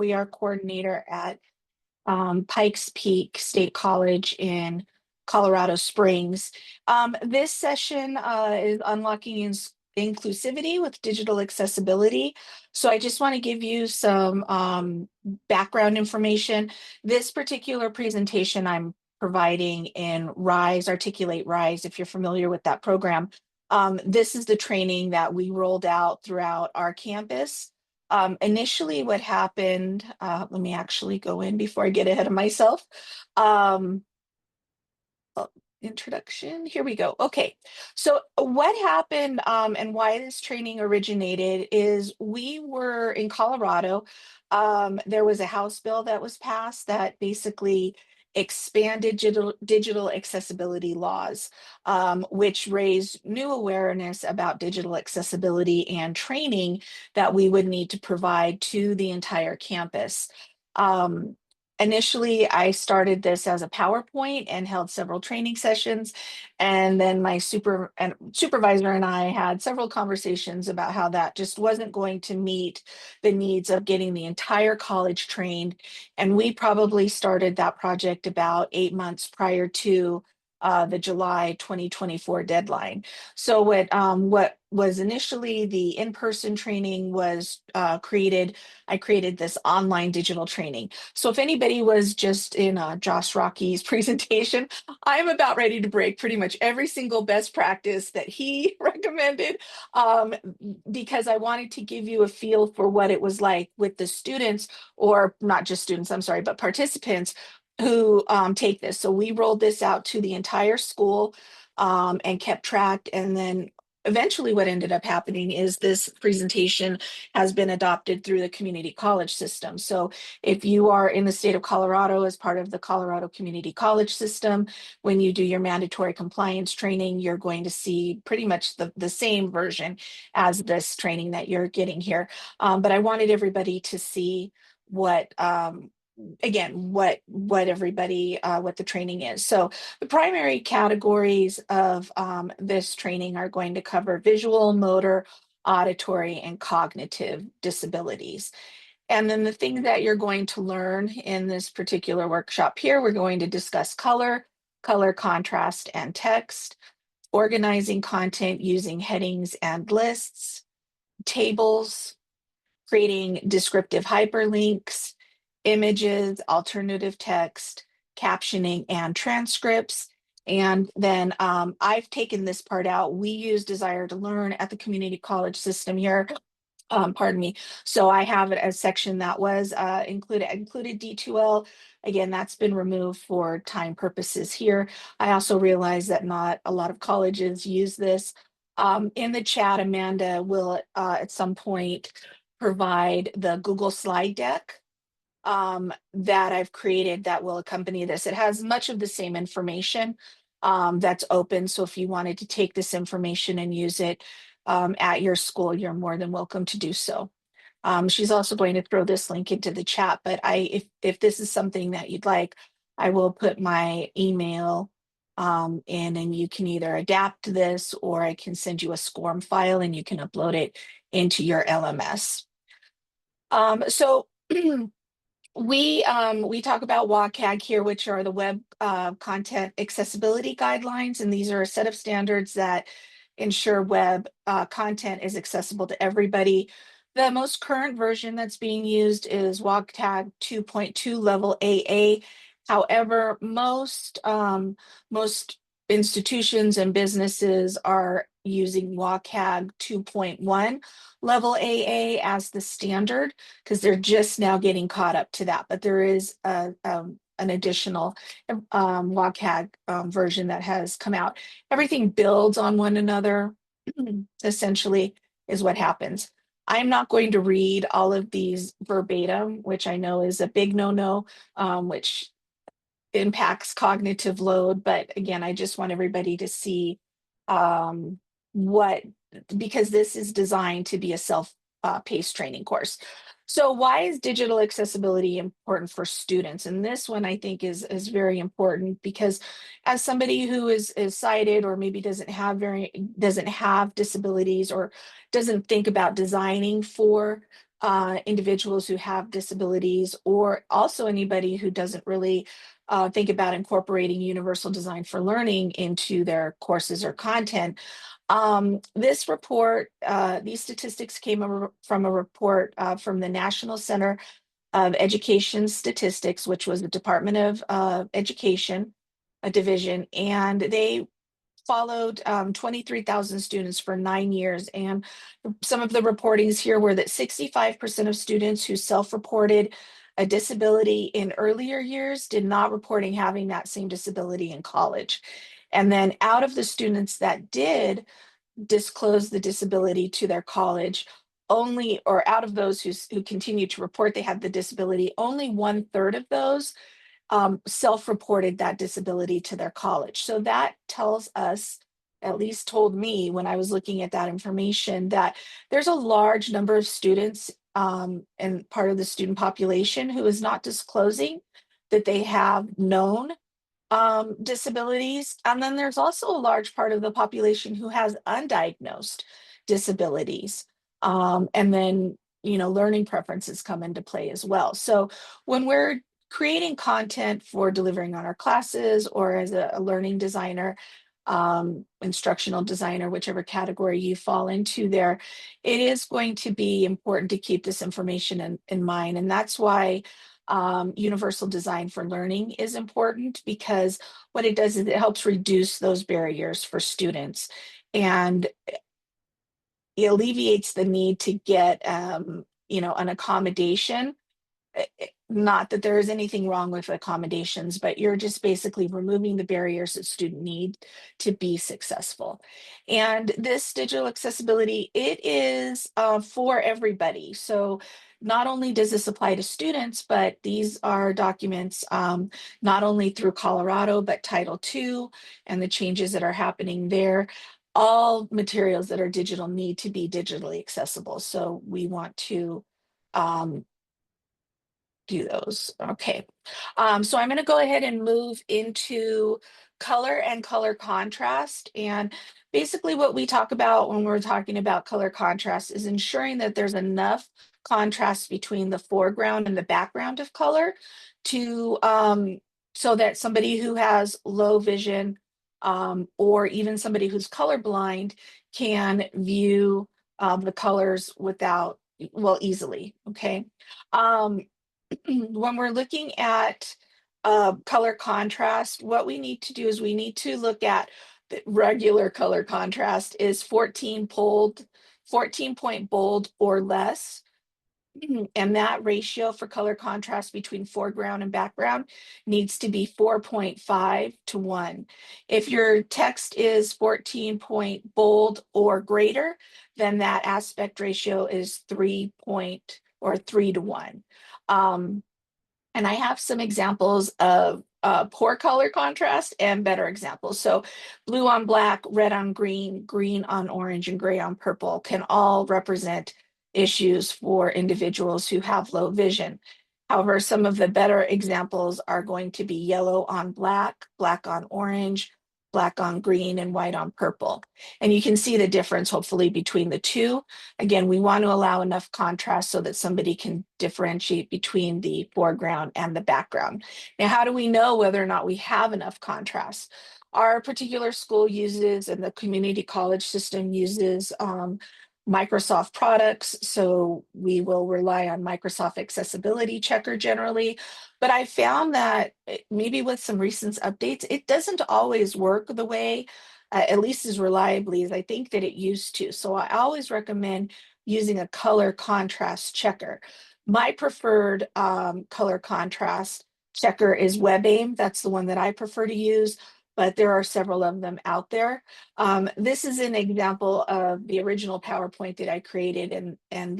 OER coordinator at Pikes Peak State College in Colorado Springs. This session is unlocking inclusivity with digital accessibility. So I just want to give you some background information. This particular presentation I'm providing in RISE, Articulate RISE, if you're familiar with that program. This is the training that we rolled out throughout our campus. Initially what happened, let me actually go in before I get ahead of myself. Introduction, here we go. Okay, so what happened and why this training originated is we were in Colorado. There was a House bill that was passed that basically expanded digital accessibility laws, which raised new awareness about digital accessibility and training that we would need to provide to the entire campus. Initially, I started this as a PowerPoint and held several training sessions. And then my supervisor and I had several conversations about how that just wasn't going to meet the needs of getting the entire college trained. And we probably started that project about 8 months prior to the July 2024 deadline. So what was initially the in-person training was created. I created this online digital training. So if anybody was just in Josh Rocky's presentation, I'm about ready to break pretty much every single best practice that he recommended, because I wanted to give you a feel for what it was like with the students, or not just students, I'm sorry, but participants who take this. So we rolled this out to the entire school and kept track. And then eventually what ended up happening is this presentation has been adopted through the community college system. So if you are in the state of Colorado as part of the Colorado Community College system, when you do your mandatory compliance training, you're going to see pretty much the same version as this training that you're getting here. But I wanted everybody to see what again what everybody what the training is. So the primary categories of this training are going to cover visual, motor, auditory, and cognitive disabilities. And then the thing that you're going to learn in this particular workshop here, we're going to discuss color contrast and text, organizing content using headings and lists, tables, creating descriptive hyperlinks, images, alternative text, captioning, and transcripts. And then I've taken this part out. We use Desire to Learn at the community college system here. Pardon me. So I have it as section that was included D2L. Again, that's been removed for time purposes here. I also realize that not a lot of colleges use this. In the chat, Amanda will at some point provide the Google slide deck that I've created that will accompany this. It has much of the same information that's open. So if you wanted to take this information and use it at your school, you're more than welcome to do so. She's also going to throw this link into the chat, but if this is something that you'd like, I will put my email in, and you can either adapt this, or I can send you a SCORM file and you can upload it into your LMS. So we talk about WCAG here, which are the Web Content Accessibility Guidelines, and these are a set of standards that ensure web content is accessible to everybody. The most current version that's being used is WCAG 2.2 level AA. However, most institutions and businesses are using WCAG 2.1 level AA as the standard, because they're just now getting caught up to that. But there is an additional WCAG version that has come out. Everything builds on one another, essentially, is what happens. I'm not going to read all of these verbatim, which I know is a big no-no, which impacts cognitive load. But again, I just want everybody to see because this is designed to be a self-paced training course. So why is digital accessibility important for students? And this one I think is very important, because as somebody who is sighted, or maybe doesn't have disabilities, or doesn't think about designing for individuals who have disabilities, or also anybody who doesn't really think about incorporating universal design for learning into their courses or content. This report, these statistics came from a report from the National Center of Education Statistics, which was the Department of Education, a division, and they followed 23,000 students for 9 years. And some of the reportings here were that 65% of students who self-reported a disability in earlier years did not reporting having that same disability in college. And then out of the students that did disclose the disability to their college, only, or out of those who continue to report they had the disability, only 1/3 of those self-reported that disability to their college. So that tells us, at least told me when I was looking at that information, that there's a large number of students and part of the student population who is not disclosing that they have known disabilities. And then there's also a large part of the population who has undiagnosed disabilities. And then, learning preferences come into play as well. So when we're creating content for delivering on our classes, or as a learning designer, instructional designer, whichever category you fall into there, it is going to be important to keep this information in mind. And that's why universal design for learning is important, because what it does is it helps reduce those barriers for students, and it alleviates the need to get an accommodation. Not that there is anything wrong with accommodations, but you're just basically removing the barriers that students need to be successful. And this digital accessibility, it is for everybody. So not only does this apply to students, but these are documents not only through Colorado, but Title II and the changes that are happening there. All materials that are digital need to be digitally accessible. So we want to do those. Okay. So I'm going to go ahead and move into color and color contrast. And basically what we talk about when we're talking about color contrast is ensuring that there's enough contrast between the foreground and the background of color to so that somebody who has low vision or even somebody who's colorblind can view the colors easily. Okay. When we're looking at color contrast, what we need to do is we need to look at the regular color contrast is 14 point bold or less. And that ratio for color contrast between foreground and background needs to be 4.5 to 1. If your text is 14 point bold or greater, then that aspect ratio is 3 to 1. And I have some examples of poor color contrast and better examples. So blue on black, red on green, green on orange, and gray on purple can all represent issues for individuals who have low vision. However, some of the better examples are going to be yellow on black, black on orange, black on green, and white on purple. And you can see the difference, hopefully, between the two. Again, we want to allow enough contrast so that somebody can differentiate between the foreground and the background. Now, how do we know whether or not we have enough contrast? Our particular school uses, and the community college system uses, Microsoft products, so we will rely on Microsoft Accessibility Checker generally. But I found that maybe with some recent updates, it doesn't always work the way, at least as reliably as I think that it used to. So I always recommend using a color contrast checker. My preferred color contrast checker is WebAIM. That's the one that I prefer to use, but there are several of them out there. This is an example of the original PowerPoint that I created, and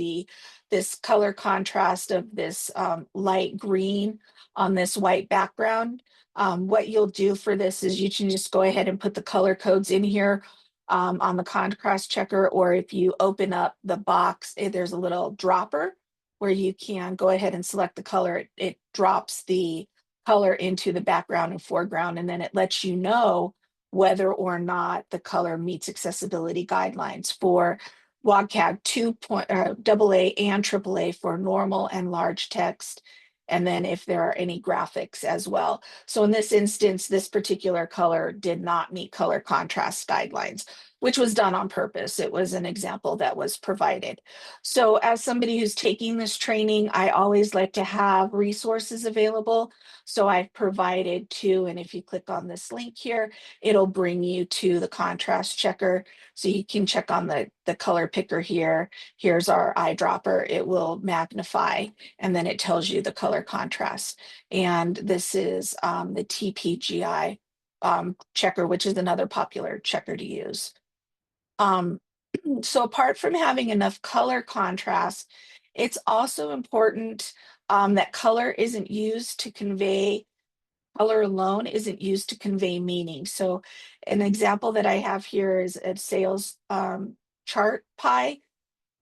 this color contrast of this light green on this white background. What you'll do for this is you can just go ahead and put the color codes in here on the contrast checker, or if you open up the box, there's a little dropper where you can go ahead and select the color. It drops the color into the background and foreground, and then it lets you know whether or not the color meets accessibility guidelines for WCAG 2 AA and AAA for normal and large text. And then if there are any graphics as well. So in this instance, this particular color did not meet color contrast guidelines, which was done on purpose. It was an example that was provided. So as somebody who's taking this training, I always like to have resources available. So I've provided two, and if you click on this link here, it'll bring you to the contrast checker. So you can check on the color picker here. Here's our eyedropper. It will magnify, and then it tells you the color contrast. And this is the TPGI checker, which is another popular checker to use. So apart from having enough color contrast, it's also important that color isn't used to convey, color alone isn't used to convey meaning. So an example that I have here is a sales chart pie.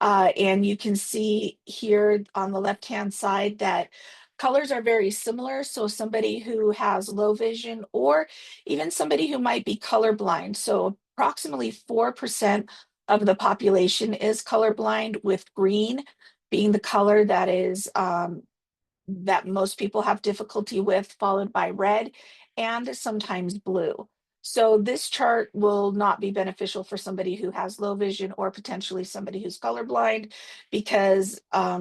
And you can see here on the left-hand side that colors are very similar. So somebody who has low vision or even somebody who might be colorblind. So approximately 4% of the population is colorblind, with green being the color that is that most people have difficulty with, followed by red and sometimes blue. So this chart will not be beneficial for somebody who has low vision or potentially somebody who's colorblind, because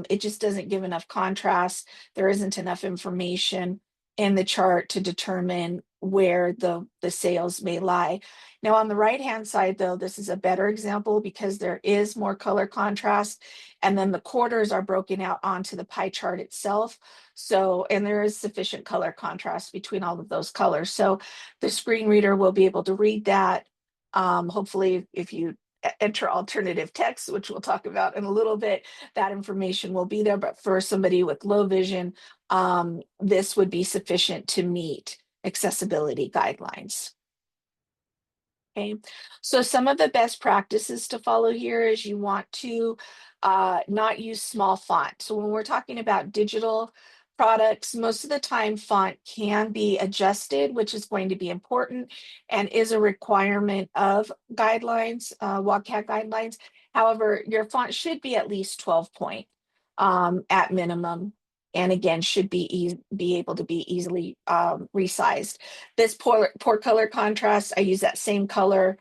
it just doesn't give enough contrast. There isn't enough information in the chart to determine where the sales may lie. Now on the right hand side though, this is a better example because there is more color contrast, and then the quarters are broken out onto the pie chart itself. So, and there is sufficient color contrast between all of those colors. So the screen reader will be able to read that. Hopefully, if you enter alternative text, which we'll talk about in a little bit, that information will be there. But for somebody with low vision, this would be sufficient to meet accessibility guidelines. Okay, so some of the best practices to follow here is you want to not use small font. So when we're talking about digital products, most of the time font can be adjusted, which is going to be important and is a requirement of guidelines, WCAG guidelines. However, your font should be at least 12 point at minimum. And again, should be able to be easily resized. This poor color contrast, I use that same color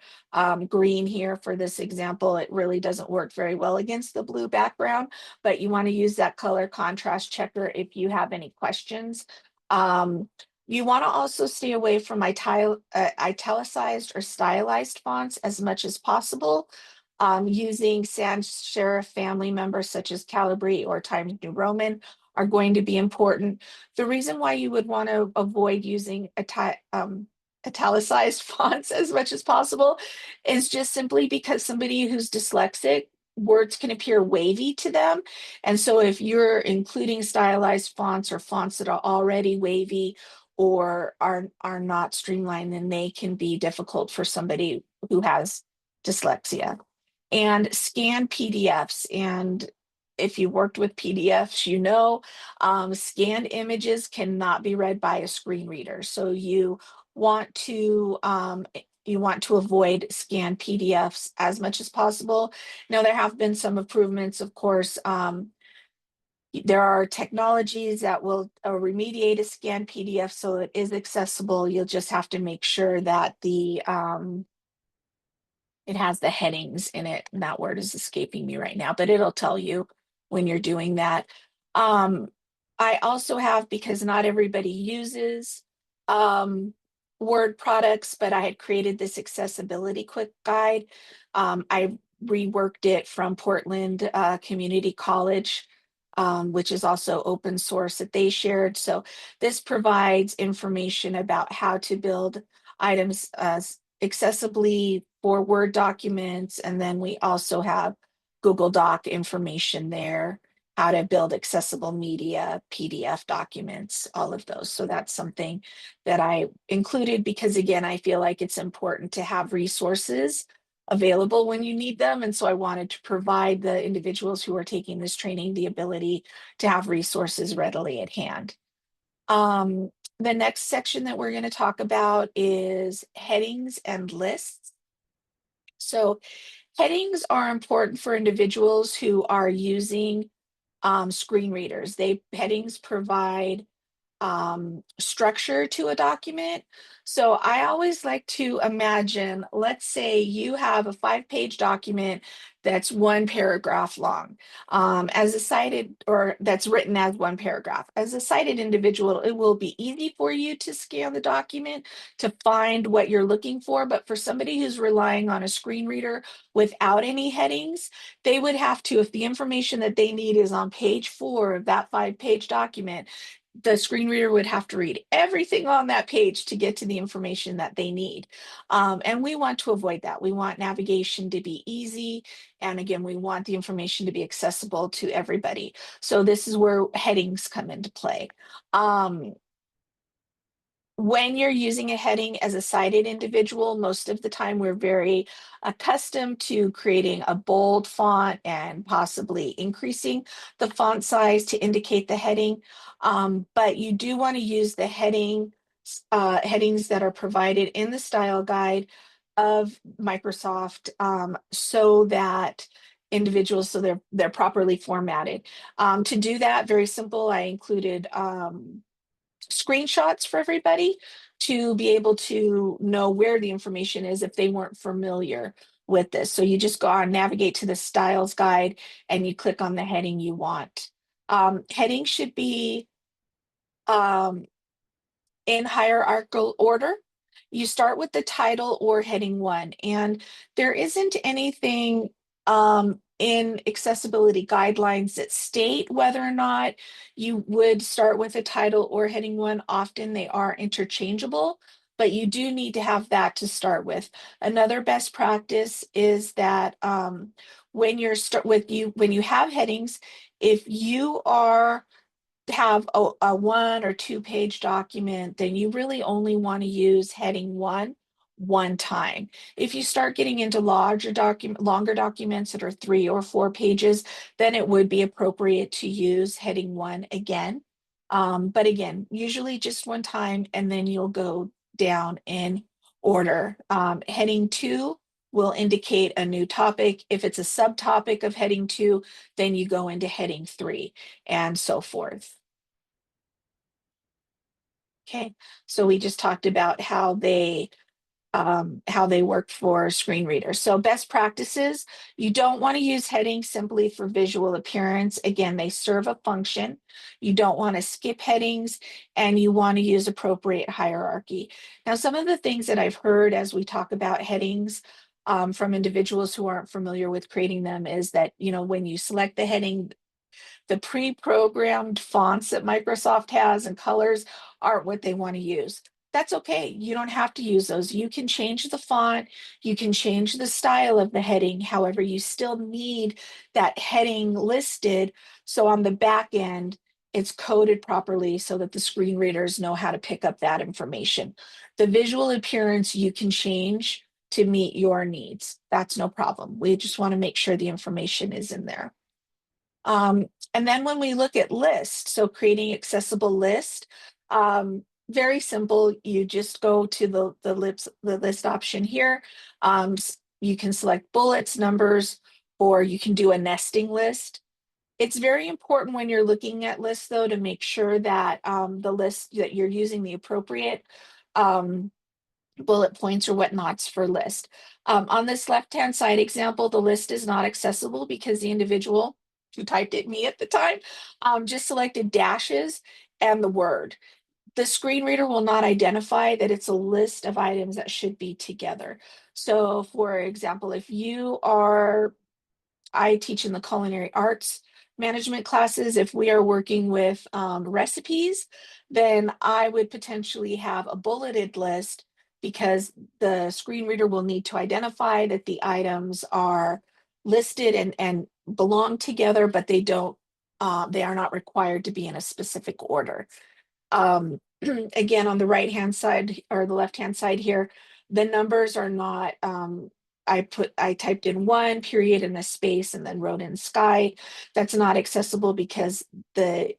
green here for this example. It really doesn't work very well against the blue background, but you want to use that color contrast checker if you have any questions. You want to also stay away from italicized or stylized fonts as much as possible. Using sans serif family members such as Calibri or Times New Roman are going to be important. The reason why you would want to avoid using italicized fonts as much as possible is just simply because somebody who's dyslexic, words can appear wavy to them. And so if you're including stylized fonts or fonts that are already wavy or are not streamlined, then they can be difficult for somebody who has dyslexia. And scan PDFs. And if you worked with PDFs, you know, scanned images cannot be read by a screen reader. So you want to avoid scanned PDFs as much as possible. Now, there have been some improvements, of course. There are technologies that will remediate a scanned PDF so it is accessible. You'll just have to make sure that it has the headings in it, and that word is escaping me right now, but it'll tell you when you're doing that. I also have, because not everybody uses Word products, but I had created this accessibility quick guide. I reworked it from Portland Community College, which is also open source that they shared. So this provides information about how to build items accessibly for Word documents. And then we also have Google Doc information there, how to build accessible media, PDF documents, all of those. So that's something that I included because, again, I feel like it's important to have resources available when you need them. And so I wanted to provide the individuals who are taking this training the ability to have resources readily at hand. The next section that we're going to talk about is headings and lists. So Headings are important for individuals who are using screen readers. Headings provide structure to a document. So I always like to imagine, let's say you have a 5-page document that's one paragraph long. As a sighted, or that's written as one paragraph. As a sighted individual, it will be easy for you to scan the document to find what you're looking for. But for somebody who's relying on a screen reader without any headings, they would have to, if the information that they need is on page 4 of that 5-page document, the screen reader would have to read everything on that page to get to the information that they need. And we want to avoid that. We want navigation to be easy. And again, we want the information to be accessible to everybody. So this is where headings come into play. When you're using a heading as a sighted individual, most of the time we're very accustomed to creating a bold font and possibly increasing the font size to indicate the heading. But you do want to use the headings that are provided in the style guide of Microsoft, so that individuals, so they're properly formatted. To do that, very simple, I included screenshots for everybody to be able to know where the information is if they weren't familiar with this. So you just go on, navigate to the styles guide, and you click on the heading you want. Heading should be um, in hierarchical order. You start with the title or heading 1, and there isn't anything in accessibility guidelines that state whether or not you would start with a title or heading 1. Often they are interchangeable, but you do need to have that to start with. Another best practice is that when you have headings, if you have a 1 or 2-page document, then you really only want to use heading 1 one time. If you start getting into longer documents that are 3 or 4 pages, then it would be appropriate to use heading 1 again. But again, usually just one time, and then you'll go down in order. Heading 2 will indicate a new topic. If it's a subtopic of heading 2, then you go into heading 3 and so forth. Okay, so we just talked about how they work for screen readers. So best practices, you don't want to use headings simply for visual appearance. Again, they serve a function. You don't want to skip headings, and you want to use appropriate hierarchy. Now, some of the things that I've heard as we talk about headings from individuals who aren't familiar with creating them is that, when you select the heading, the pre-programmed fonts that Microsoft has and colors aren't what they want to use. That's okay. You don't have to use those. You can change the font, you can change the style of the heading. However, you still need that heading listed. So on the back end, it's coded properly so that the screen readers know how to pick up that information. The visual appearance you can change to meet your needs. That's no problem. We just want to make sure the information is in there. And then when we look at list, so creating accessible list, very simple. You just go to the list option here. You can select bullets, numbers, or you can do a nesting list. It's very important when you're looking at lists, though, to make sure that the list that you're using the appropriate bullet points or whatnots for list. On this left-hand side example, the list is not accessible because the individual who typed it, me at the time, just selected dashes and the word. The screen reader will not identify that it's a list of items that should be together. So for example, if I teach in the culinary arts management classes. If we are working with recipes, then I would potentially have a bulleted list because the screen reader will need to identify that the items are listed and belong together, but they are not required to be in a specific order. Again, on the right-hand side or the left-hand side here, the numbers are not, I typed in 1 period and a space and then wrote in sky. That's not accessible because the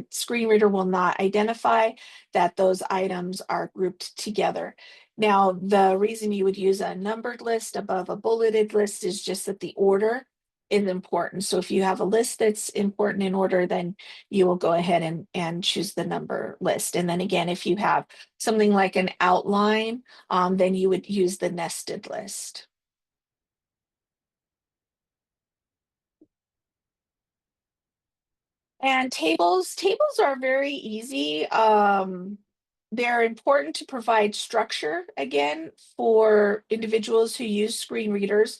screen reader will not identify that those items are grouped together. Now, the reason you would use a numbered list above a bulleted list is just that the order is important. So if you have a list that's important in order, then you will go ahead and choose the number list. And then again, if you have something like an outline, then you would use the nested list. And tables are very easy. They're important to provide structure again for individuals who use screen readers.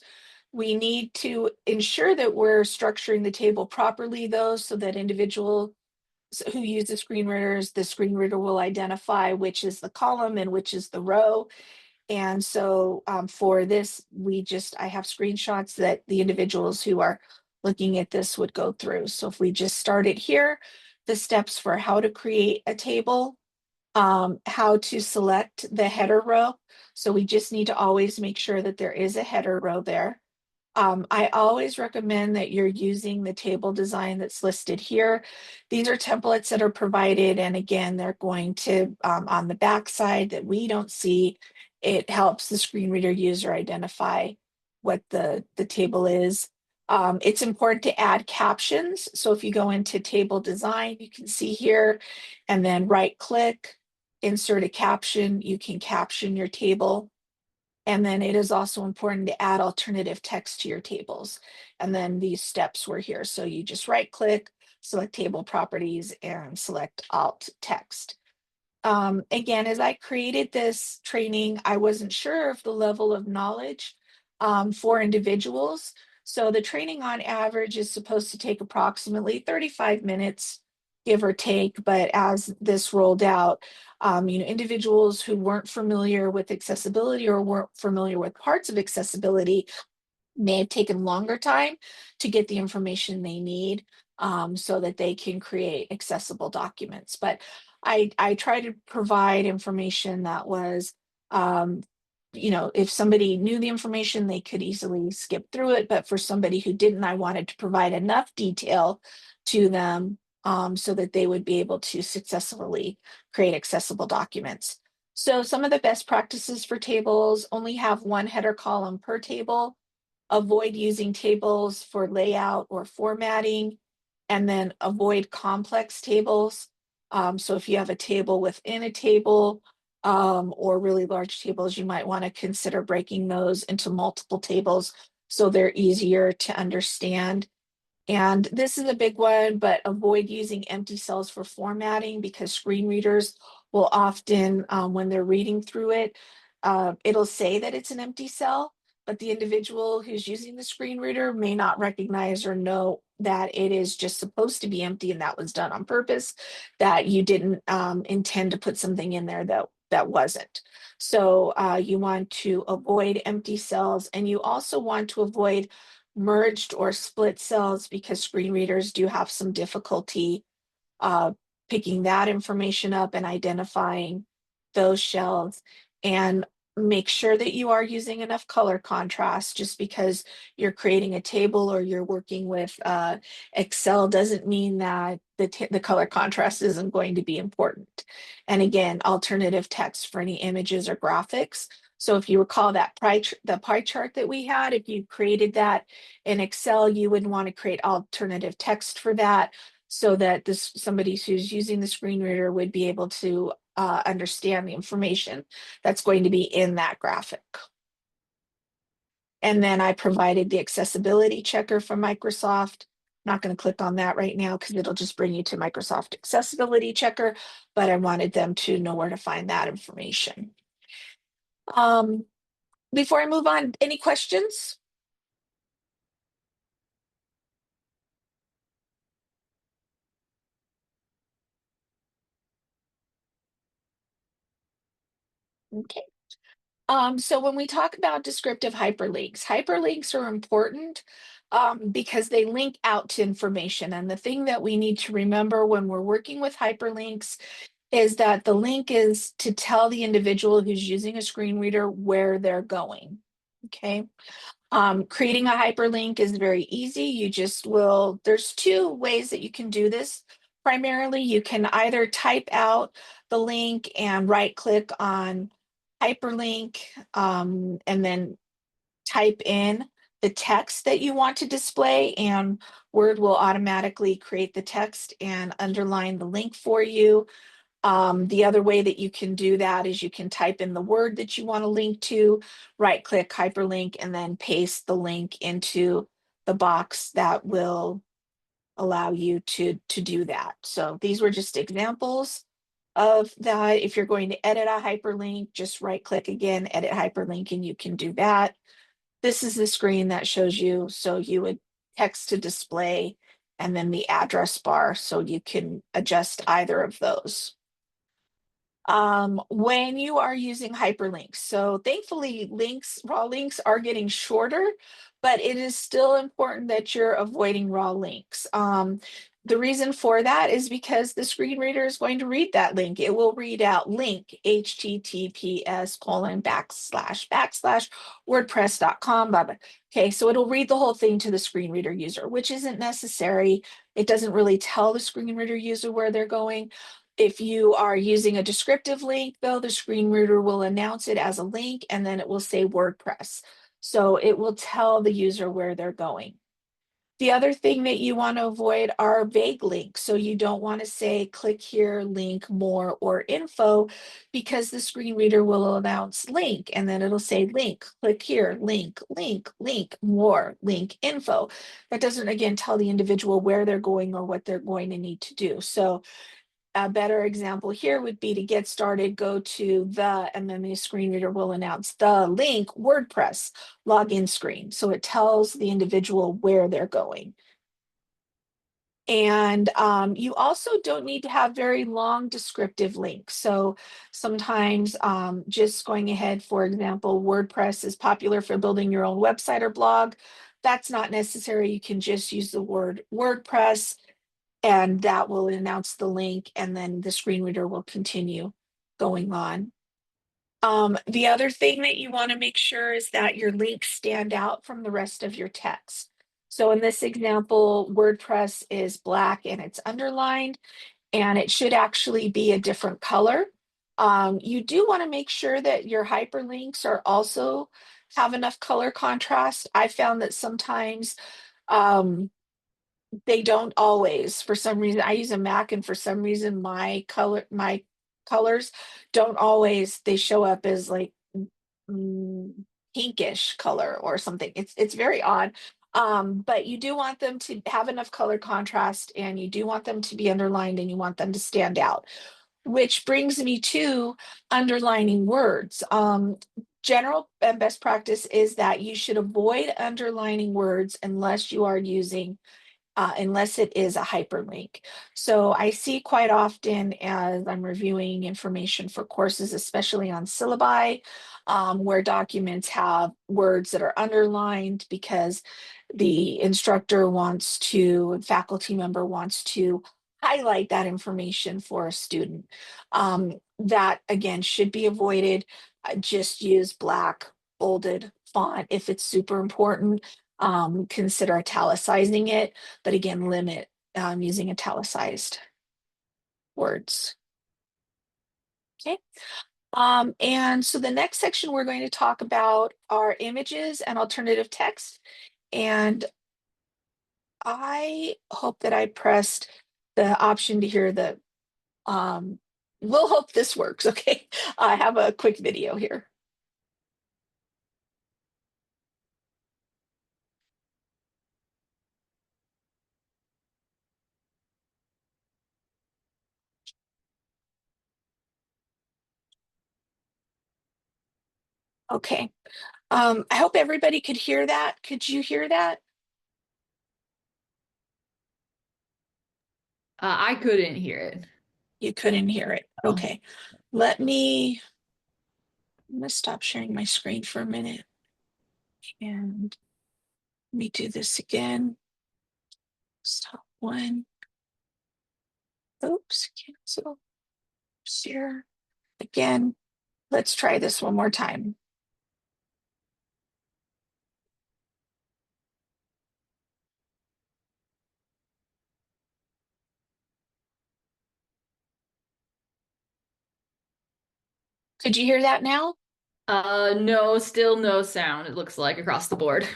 We need to ensure that we're structuring the table properly, though, so that individuals who use the screen reader will identify which is the column and which is the row. And so for this, I have screenshots that the individuals who are looking at this would go through. So if we just started here, the steps for how to create a table, how to select the header row. So we just need to always make sure that there is a header row there. I always recommend that you're using the table design that's listed here. These are templates that are provided, and again, they're going to, on the back side that we don't see, it helps the screen reader user identify what the table is. It's important to add captions. So if you go into table design, you can see here, and then right click, insert a caption, you can caption your table. And then it is also important to add alternative text to your tables. And then these steps were here. So you just right click, select table properties, and select alt text. Again, as I created this training, I wasn't sure of the level of knowledge for individuals. So the training on average is supposed to take approximately 35 minutes, give or take. But as this rolled out, individuals who weren't familiar with accessibility or weren't familiar with parts of accessibility may have taken longer time to get the information they need so that they can create accessible documents. But I try to provide information that was, if somebody knew the information, they could easily skip through it. But for somebody who didn't, I wanted to provide enough detail to them so that they would be able to successfully create accessible documents. So some of the best practices for tables: only have one header column per table, avoid using tables for layout or formatting, and then avoid complex tables. So if you have a table within a table or really large tables, you might want to consider breaking those into multiple tables so they're easier to understand. And this is a big one, but avoid using empty cells for formatting, because screen readers will often, when they're reading through it, it'll say that it's an empty cell, but the individual who's using the screen reader may not recognize or know that it is just supposed to be empty and that was done on purpose, that you didn't intend to put something in there that wasn't. So you want to avoid empty cells, and you also want to avoid merged or split cells, because screen readers do have some difficulty uh, picking that information up and identifying those shells. And make sure that you are using enough color contrast. Just because you're creating a table or you're working with Excel doesn't mean that the color contrast isn't going to be important. And again, alternative text for any images or graphics. So if you recall that the pie chart that we had, if you created that in Excel, you would want to create alternative text for that, so that somebody who's using the screen reader would be able to understand the information that's going to be in that graphic. And then I provided the accessibility checker from Microsoft. I'm not going to click on that right now because it'll just bring you to Microsoft Accessibility Checker, but I wanted them to know where to find that information. Before I move on, any questions? Okay. So when we talk about descriptive hyperlinks, hyperlinks are important because they link out to information. And the thing that we need to remember when we're working with hyperlinks is that the link is to tell the individual who's using a screen reader where they're going. Okay. Creating a hyperlink is very easy. There's two ways that you can do this. Primarily, you can either type out the link and right click on hyperlink, and then type in the text that you want to display, and Word will automatically create the text and underline the link for you. The other way that you can do that is you can type in the word that you want to link to, right click, hyperlink, and then paste the link into the box that will allow you to do that. So these were just examples of that. If you're going to edit a hyperlink, just right click again, edit hyperlink, and you can do that. This is the screen that shows you, so you would text to display and then the address bar, so you can adjust either of those. When you are using hyperlinks. So thankfully, raw links are getting shorter, but it is still important that you're avoiding raw links. The reason for that is because the screen reader is going to read that link. It will read out link https:// wordpress.com. Blah, blah. Okay, so it'll read the whole thing to the screen reader user, which isn't necessary. It doesn't really tell the screen reader user where they're going. If you are using a descriptive link, though, the screen reader will announce it as a link, and then it will say WordPress. So it will tell the user where they're going. The other thing that you want to avoid are vague links. So you don't want to say click here, link, more, or info, because the screen reader will announce link, and then it'll say link, click here, link, link, link, more, link, info. That doesn't, again, tell the individual where they're going or what they're going to need to do. So a better example here would be to get started, go to and then the screen reader will announce the link WordPress login screen. So it tells the individual where they're going. And you also don't need to have very long descriptive links. So sometimes just going ahead, for example, WordPress is popular for building your own website or blog. That's not necessary. You can just use the word WordPress, and that will announce the link, and then the screen reader will continue going on. The other thing that you want to make sure is that your links stand out from the rest of your text. So in this example, WordPress is black and it's underlined, and it should actually be a different color. You do want to make sure that your hyperlinks are also have enough color contrast. I found that sometimes they don't always. For some reason, I use a Mac, and for some reason my colors don't always, they show up as like mm, pinkish color or something. It's very odd. But you do want them to have enough color contrast, and you do want them to be underlined, and you want them to stand out, which brings me to underlining words. General and best practice is that you should avoid underlining words unless you are using unless it is a hyperlink. So I see quite often as I'm reviewing information for courses, especially on syllabi, where documents have words that are underlined because the instructor wants to, faculty member wants to highlight that information for a student. That again should be avoided. Just use black bolded font if it's super important. Consider italicizing it, but again, limit using italicized words. Okay. And so the next section we're going to talk about are images and alternative text. And I hope that I pressed the option to hear the, we'll hope this works. Okay. I have a quick video here. Okay. I hope everybody could hear that. Could you hear that? I couldn't hear it. You couldn't hear it. Oh. Okay. I'm gonna stop sharing my screen for a minute. And let me do this again. Stop one. Oops, cancel. Share. Again. Let's try this one more time. Could you hear that now? No, still no sound, it looks like across the board.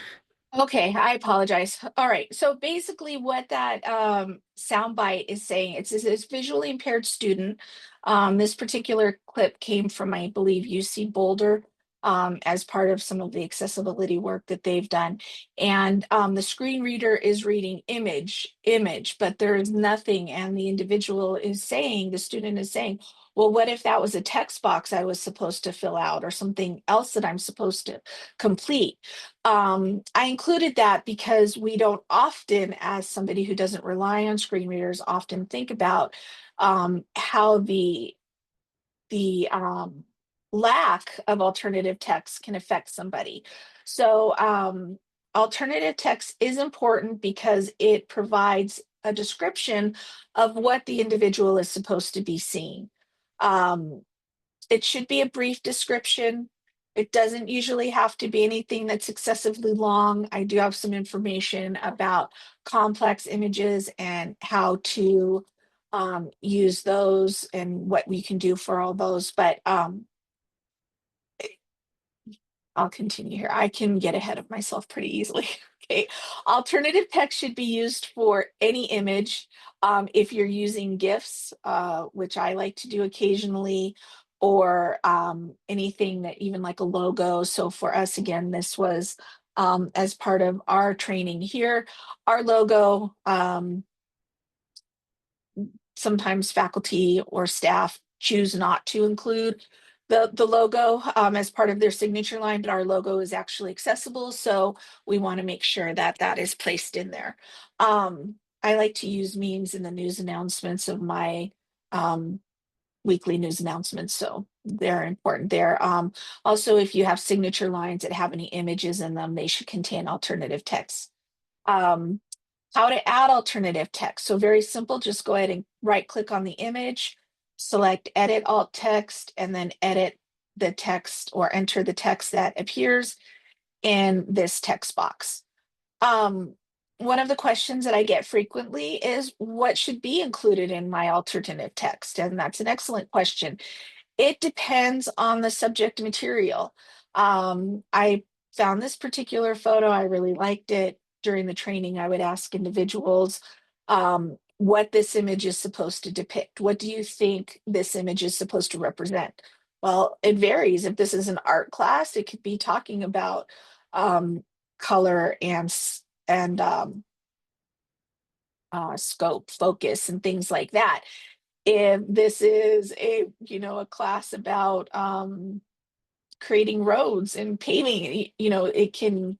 Okay, I apologize. All right. So basically what that soundbite is saying, it's this visually impaired student. This particular clip came from, I believe, UC Boulder, as part of some of the accessibility work that they've done. And the screen reader is reading image, but there is nothing. And the individual is saying, the student is saying, well, what if that was a text box I was supposed to fill out or something else that I'm supposed to complete? I included that because we don't often, as somebody who doesn't rely on screen readers, often think about how the lack of alternative text can affect somebody. So alternative text is important because it provides a description of what the individual is supposed to be seeing. Um, it should be a brief description. It doesn't usually have to be anything that's excessively long. I do have some information about complex images and how to use those and what we can do for all those. But I'll continue here. I can get ahead of myself pretty easily. Okay. Alternative text should be used for any image. If you're using GIFs, which I like to do occasionally, or anything that even like a logo. So for us, again, this was as part of our training here, our logo. Sometimes faculty or staff choose not to include the logo as part of their signature line, but our logo is actually accessible. So we want to make sure that that is placed in there. I like to use memes in the news announcements of my um, weekly news announcements. So they're important there. Also, if you have signature lines that have any images in them, they should contain alternative text. Um, how to add alternative text. So very simple, just go ahead and right click on the image, select edit alt text, and then edit the text or enter the text that appears in this text box. Um, one of the questions that I get frequently is what should be included in my alternative text? And that's an excellent question. It depends on the subject material. I found this particular photo, I really liked it. During the training, I would ask individuals what this image is supposed to depict. What do you think this image is supposed to represent? Well, it varies. If this is an art class, it could be talking about color and scope, focus, and things like that. If this is a class about creating roads and paving, it can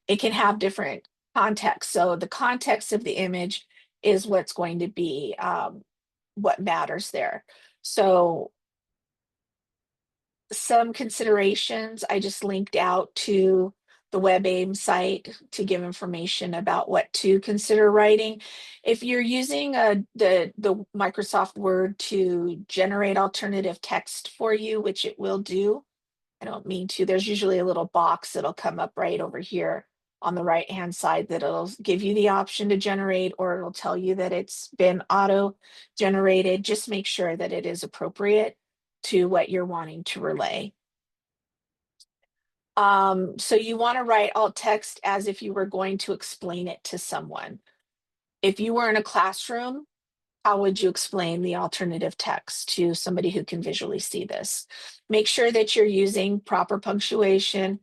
have different context. So the context of the image is what's going to be what matters there. So some considerations, I just linked out to the WebAIM site to give information about what to consider writing. If you're using the Microsoft Word to generate alternative text for you, which it will do, I don't mean to, there's usually a little box that'll come up right over here on the right hand side that it'll give you the option to generate, or it'll tell you that it's been auto generated. Just make sure that it is appropriate to what you're wanting to relay. So you want to write alt text as if you were going to explain it to someone. If you were in a classroom, how would you explain the alternative text to somebody who can visually see this? Make sure that you're using proper punctuation.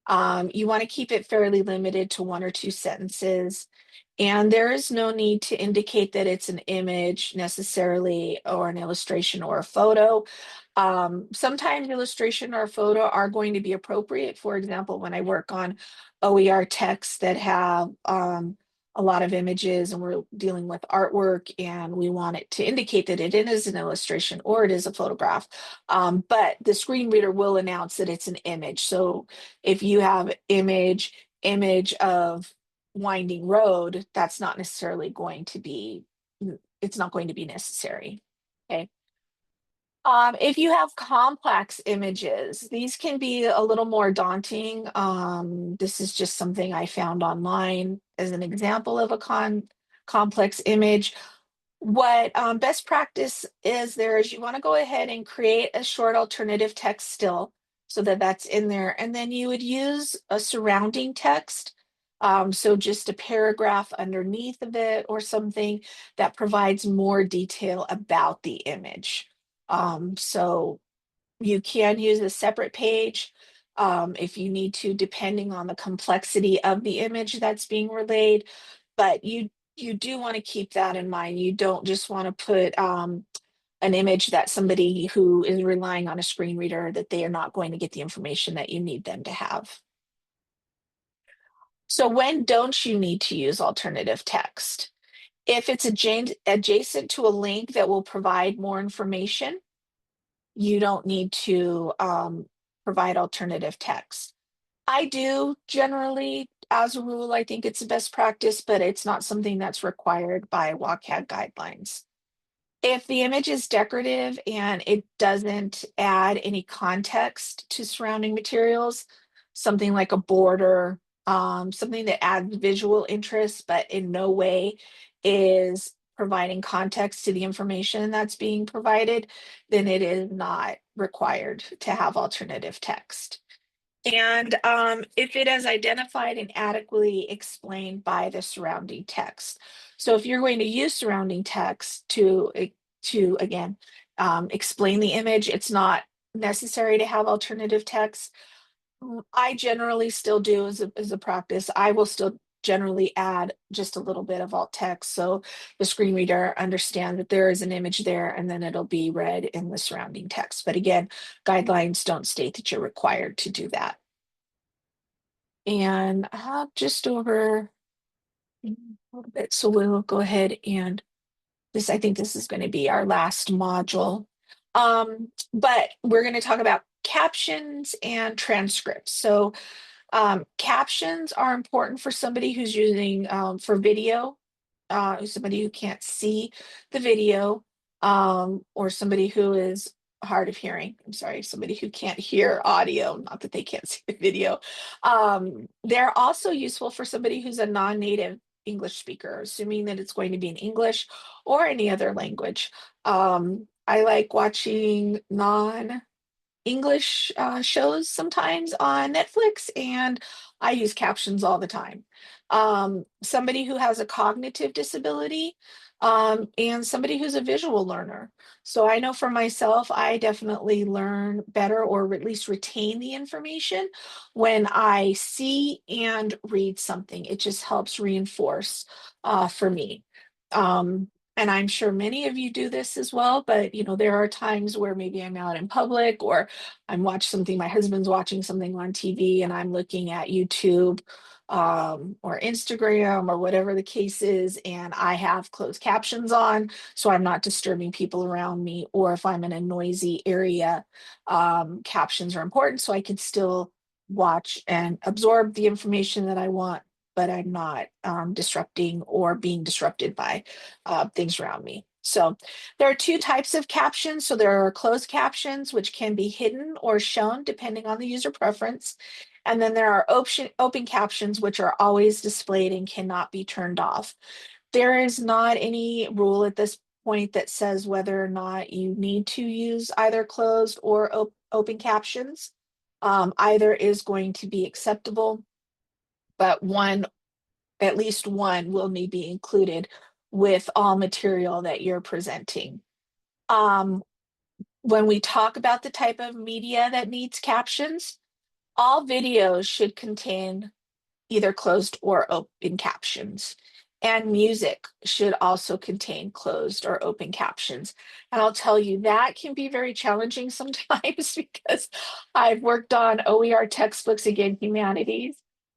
You want to keep it fairly limited to one or two sentences. And there is no need to indicate that it's an image necessarily, or an illustration or a photo. Sometimes illustration or photo are going to be appropriate. For example, when I work on OER texts that have a lot of images and we're dealing with artwork and we want it to indicate that it is an illustration or it is a photograph. But the screen reader will announce that it's an image. So if you have image of winding road, that's not necessarily going to be, it's not going to be necessary. Okay. If you have complex images, these can be a little more daunting. This is just something I found online as an example of a complex image. What best practice is there is you want to go ahead and create a short alternative text still. so that that's in there. And then you would use a surrounding text. So just a paragraph underneath of it or something that provides more detail about the image. So you can use a separate page if you need to, depending on the complexity of the image that's being relayed. But you do want to keep that in mind. You don't just want to put an image that somebody who is relying on a screen reader, that they are not going to get the information that you need them to have. So when don't you need to use alternative text? If it's adjacent to a link that will provide more information, you don't need to provide alternative text. I do generally, as a rule, I think it's the best practice, but it's not something that's required by WCAG guidelines. If the image is decorative and it doesn't add any context to surrounding materials, something like a border, something that adds visual interest, but in no way is providing context to the information that's being provided, then it is not required to have alternative text. And if it is identified and adequately explained by the surrounding text. So if you're going to use surrounding text to again explain the image, it's not necessary to have alternative text. I generally still do as a practice. I will still generally add just a little bit of alt text so the screen reader understand that there is an image there, and then it'll be read in the surrounding text. But again, guidelines don't state that you're required to do that. And I have just over a little bit, so we'll go ahead and I think this is going to be our last module. But we're going to talk about captions and transcripts. So captions are important for somebody who's using for video, somebody who can't see the video, or somebody who is hard of hearing. I'm sorry, somebody who can't hear audio, not that they can't see the video. They're also useful for somebody who's a non-native English speaker, assuming that it's going to be in English or any other language. I like watching English shows sometimes on Netflix, and I use captions all the time. Somebody who has a cognitive disability, and somebody who's a visual learner. So I know for myself, I definitely learn better, or at least retain the information when I see and read something. It just helps reinforce for me. And I'm sure many of you do this as well, but there are times where maybe I'm out in public, or I'm watching something, my husband's watching something on TV, and I'm looking at YouTube or Instagram or whatever the case is, and I have closed captions on, so I'm not disturbing people around me. Or if I'm in a noisy area, captions are important so I can still watch and absorb the information that I want, but I'm not disrupting or being disrupted by things around me. So there are two types of captions. So there are closed captions, which can be hidden or shown depending on the user preference. And then there are open captions, which are always displayed and cannot be turned off. There is not any rule at this point that says whether or not you need to use either closed or open captions. Either is going to be acceptable, but at least one will need to be included with all material that you're presenting. When we talk about the type of media that needs captions, all videos should contain either closed or open captions. And music should also contain closed or open captions. And I'll tell you, that can be very challenging sometimes because I've worked on OER textbooks, again, humanities.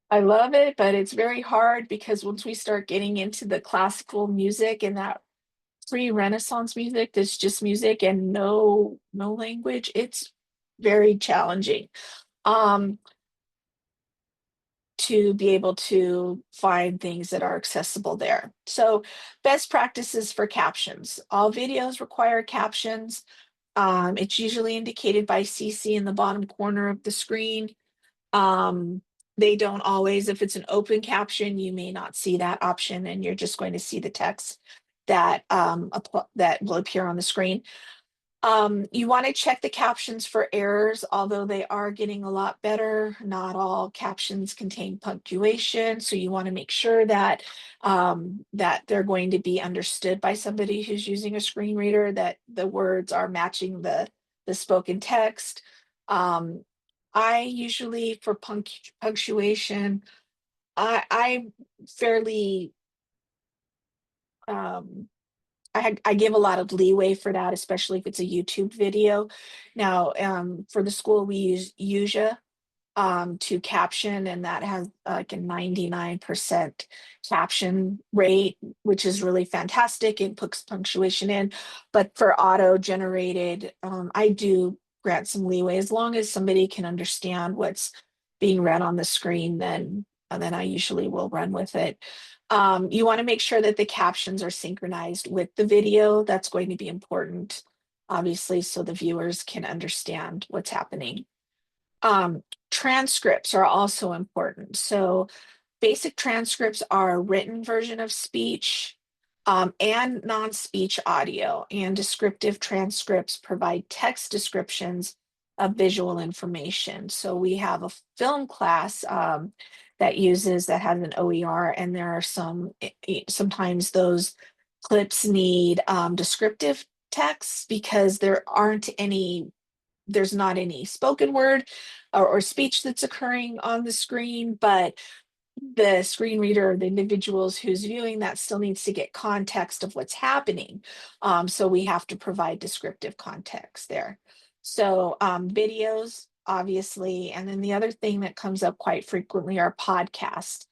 I love it, but it's very hard because once we start getting into the classical music and that pre-Renaissance music, that's just music and no language, it's very challenging. To be able to find things that are accessible there. So best practices for captions. All videos require captions. It's usually indicated by CC in the bottom corner of the screen. They don't always, if it's an open caption, you may not see that option, and you're just going to see the text that that will appear on the screen. You want to check the captions for errors, although they are getting a lot better. Not all captions contain punctuation, so you want to make sure that that they're going to be understood by somebody who's using a screen reader, that the words are matching the spoken text. I usually, for punctuation, I'm fairly um, I give a lot of leeway for that, especially if it's a YouTube video. Now, for the school, we use Usia to caption, and that has like a 99% caption rate, which is really fantastic. It puts punctuation in. But for auto generated, I do grant some leeway as long as somebody can understand what's being read on the screen, then and then I usually will run with it. You want to make sure that the captions are synchronized with the video. That's going to be important, obviously, so the viewers can understand what's happening. Um, Transcripts are also important. So basic transcripts are a written version of speech and non-speech audio, and descriptive transcripts provide text descriptions of visual information. So we have a film class that has an OER, and there are sometimes those clips need descriptive text because there's not any spoken word or speech that's occurring on the screen, but the screen reader, the individuals who's viewing that, still needs to get context of what's happening. So we have to provide descriptive context there. So videos, obviously, and then the other thing that comes up quite frequently are podcasts.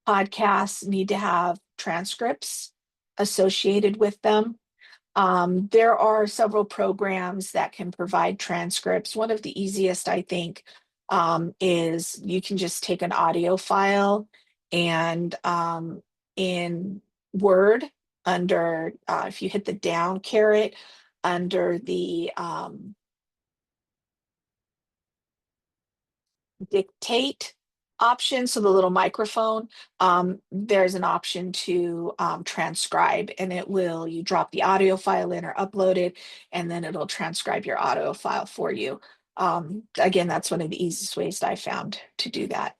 Podcasts need to have transcripts associated with them. There are several programs that can provide transcripts. One of the easiest, I think, is you can just take an audio file and in Word, if you hit the down caret under the dictate option, so the little microphone, there's an option to transcribe, and you drop the audio file in or upload it, and then it'll transcribe your audio file for you. Again, that's one of the easiest ways that I found to do that.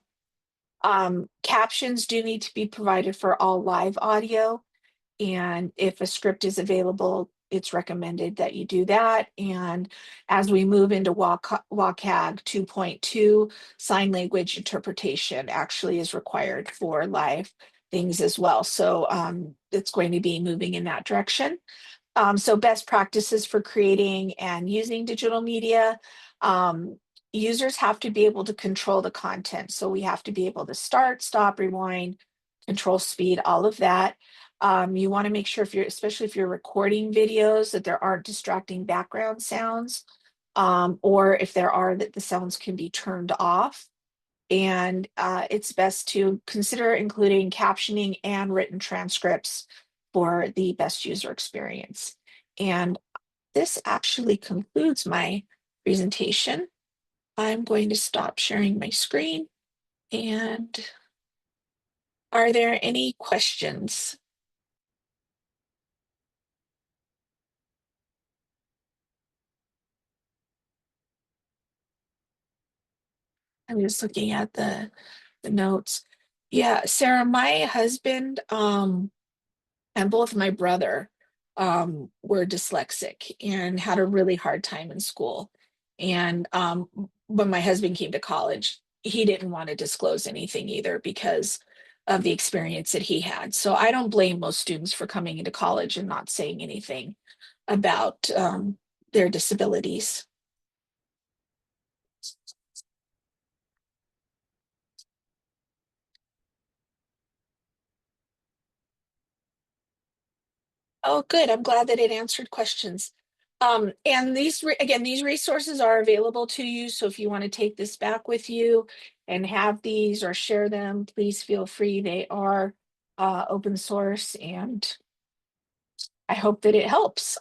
Captions do need to be provided for all live audio. And if a script is available, it's recommended that you do that. And as we move into WCAG 2.2, sign language interpretation actually is required for live things as well. So it's going to be moving in that direction. So best practices for creating and using digital media. Users have to be able to control the content. So we have to be able to start, stop, rewind, control speed, all of that. You want to make sure especially if you're recording videos, that there aren't distracting background sounds, or if there are, that the sounds can be turned off. And it's best to consider including captioning and written transcripts for the best user experience. And this actually concludes my presentation. I'm going to stop sharing my screen. And are there any questions? I'm just looking at the notes. Yeah, Sarah, my husband and both my brother were dyslexic and had a really hard time in school. And when my husband came to college, he didn't want to disclose anything either because of the experience that he had. So I don't blame most students for coming into college and not saying anything about their disabilities. Oh, good. I'm glad that it answered questions. And these resources are available to you. So if you want to take this back with you and have these or share them, please feel free. They are open source, and I hope that it helps.